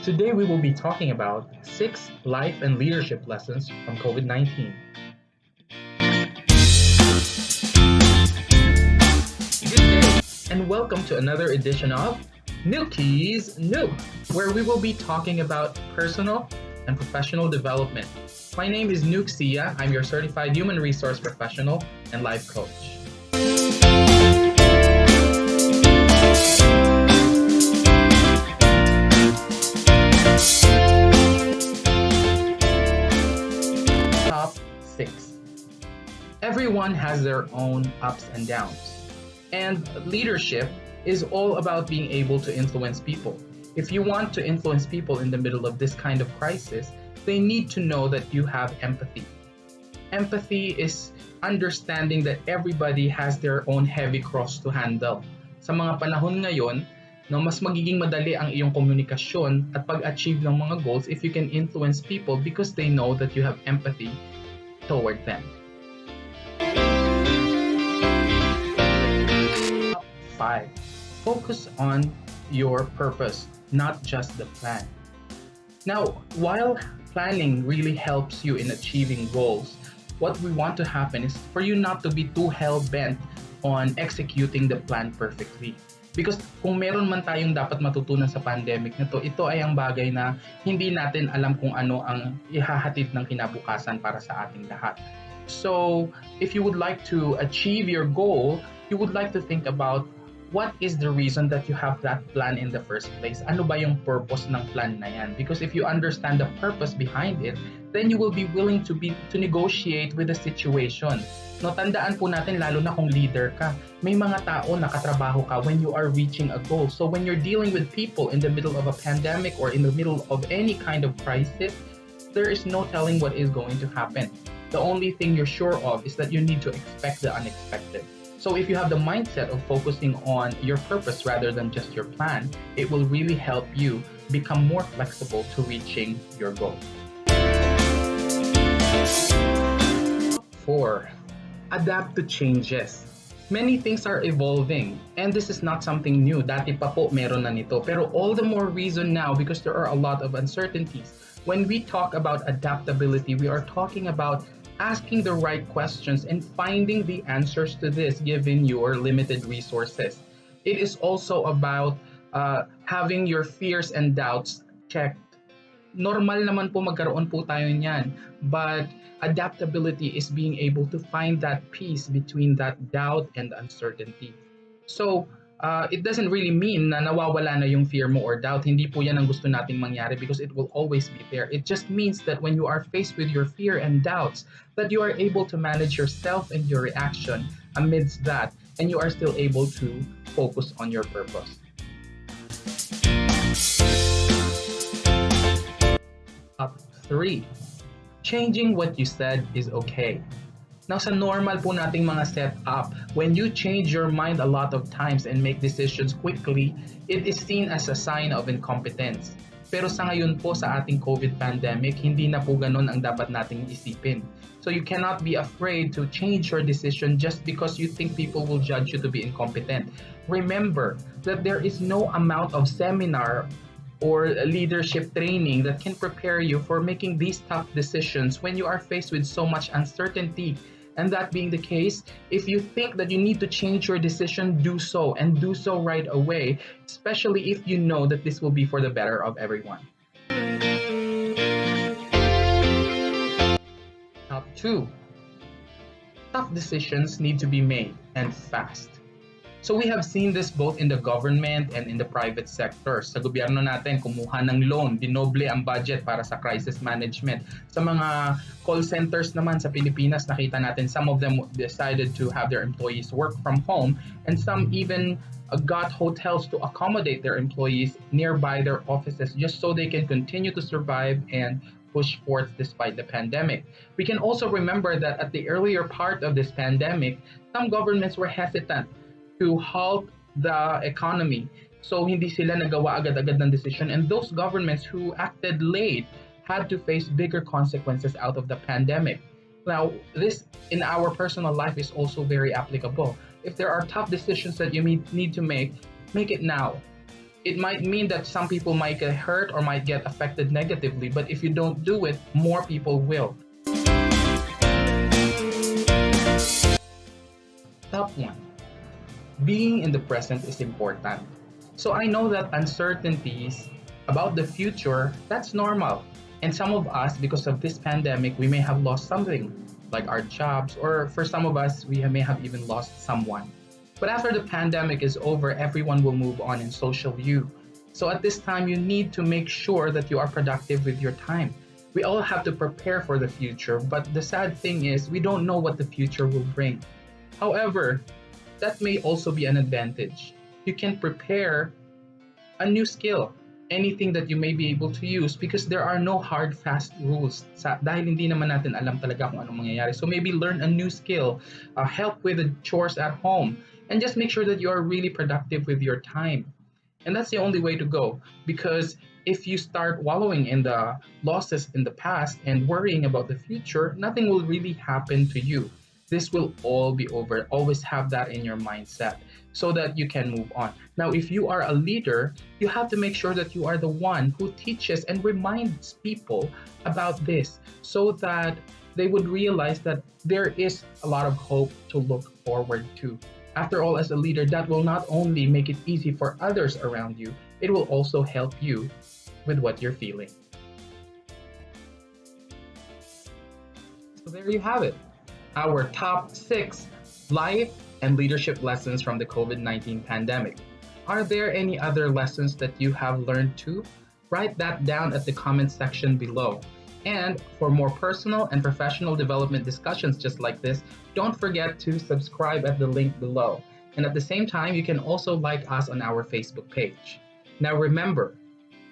Today we will be talking about 6 life and leadership lessons from COVID-19. Good day and welcome to another edition of Nukie's Nook, where we will be talking about personal and professional development. My name is Nukie. I'm your certified human resource professional and life coach. Top 6. Everyone has their own ups and downs. And leadership is all about being able to influence people. If you want to influence people in the middle of this kind of crisis, they need to know that you have empathy. Empathy is understanding that everybody has their own heavy cross to handle. Sa mga panahon ngayon, no, mas magiging madali ang iyong komunikasyon at pag-achieve ng mga goals if you can influence people because they know that you have empathy toward them. Top 5. Focus on your purpose, not just the plan. Now, while planning really helps you in achieving goals, what we want to happen is for you not to be too hell-bent on executing the plan perfectly. Because kung meron man tayong dapat matutunan sa pandemic na to, ito ay ang bagay na hindi natin alam kung ano ang ihahatid ng kinabukasan para sa ating lahat. So, if you would like to achieve your goal, you would like to think about what is the reason that you have that plan in the first place? Ano ba yung purpose ng plan na yan? Because if you understand the purpose behind it, then you will be willing to negotiate with the situation. No, tandaan po natin lalo na kung leader ka, may mga tao na katrabaho ka when you are reaching a goal. So when you're dealing with people in the middle of a pandemic or in the middle of any kind of crisis, there is no telling what is going to happen. The only thing you're sure of is that you need to expect the unexpected. So if you have the mindset of focusing on your purpose rather than just your plan, it will really help you become more flexible to reaching your goal. 4. Adapt to changes. Many things are evolving and this is not something new. Dati pa po meron na nito. Pero all the more reason now because there are a lot of uncertainties. When we talk about adaptability, we are talking about asking the right questions and finding the answers to this given your limited resources. It is also about having your fears and doubts checked. Normal naman po magkaroon po tayo niyan, but adaptability is being able to find that peace between that doubt and uncertainty. So, it doesn't really mean na nawawala na yung fear mo or doubt. Hindi po yan ang gusto nating mangyari because it will always be there. It just means that when you are faced with your fear and doubts, that you are able to manage yourself and your reaction amidst that, and you are still able to focus on your purpose. Top 3. Changing what you said is okay. Now, sa normal po nating mga setup, when you change your mind a lot of times and make decisions quickly, it is seen as a sign of incompetence. Pero sa ngayon po sa ating COVID pandemic, hindi na po ganun ang dapat nating isipin. So you cannot be afraid to change your decision just because you think people will judge you to be incompetent. Remember that there is no amount of seminar or leadership training that can prepare you for making these tough decisions when you are faced with so much uncertainty. And that being the case, if you think that you need to change your decision, do so and do so right away, especially if you know that this will be for the better of everyone. Top 2. Tough decisions need to be made and fast. So we have seen this both in the government and in the private sector. Sa gobyerno natin, kumuha ng loan, dinoble ang budget para sa crisis management. Sa mga call centers naman sa Pilipinas, nakita natin some of them decided to have their employees work from home and some even got hotels to accommodate their employees nearby their offices just so they can continue to survive and push forth despite the pandemic. We can also remember that at the earlier part of this pandemic, some governments were hesitant to halt the economy. So hindi sila nagawa agad-agad ng decision, and those governments who acted late had to face bigger consequences out of the pandemic. Now, this in our personal life is also very applicable. If there are tough decisions that you need to make it now. It might mean that some people might get hurt or might get affected negatively, but if you don't do it, more people will. Top one, being in the present is important. So I know that uncertainties about the future, that's normal. And some of us, because of this pandemic, we may have lost something, like our jobs, or for some of us, we may have even lost someone. But after the pandemic is over, everyone will move on in social view. So at this time, you need to make sure that you are productive with your time. We all have to prepare for the future, but the sad thing is, we don't know what the future will bring. However, that may also be an advantage. You can prepare a new skill, anything that you may be able to use because there are no hard fast rules dahil hindi naman natin alam talaga kung anong mangyayari. So maybe learn a new skill, help with the chores at home, and just make sure that you are really productive with your time. And that's the only way to go because if you start wallowing in the losses in the past and worrying about the future, nothing will really happen to you. This will all be over. Always have that in your mindset so that you can move on. Now, if you are a leader, you have to make sure that you are the one who teaches and reminds people about this so that they would realize that there is a lot of hope to look forward to. After all, as a leader, that will not only make it easy for others around you, it will also help you with what you're feeling. So there you have it. Our top 6 life and leadership lessons from the COVID-19 pandemic. Are there any other lessons that you have learned too? Write that down at the comment section below. And for more personal and professional development discussions just like this, don't forget to subscribe at the link below. And at the same time, you can also like us on our Facebook page. Now remember,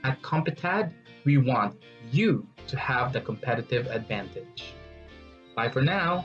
at COMPETAD, we want you to have the competitive advantage. Bye for now.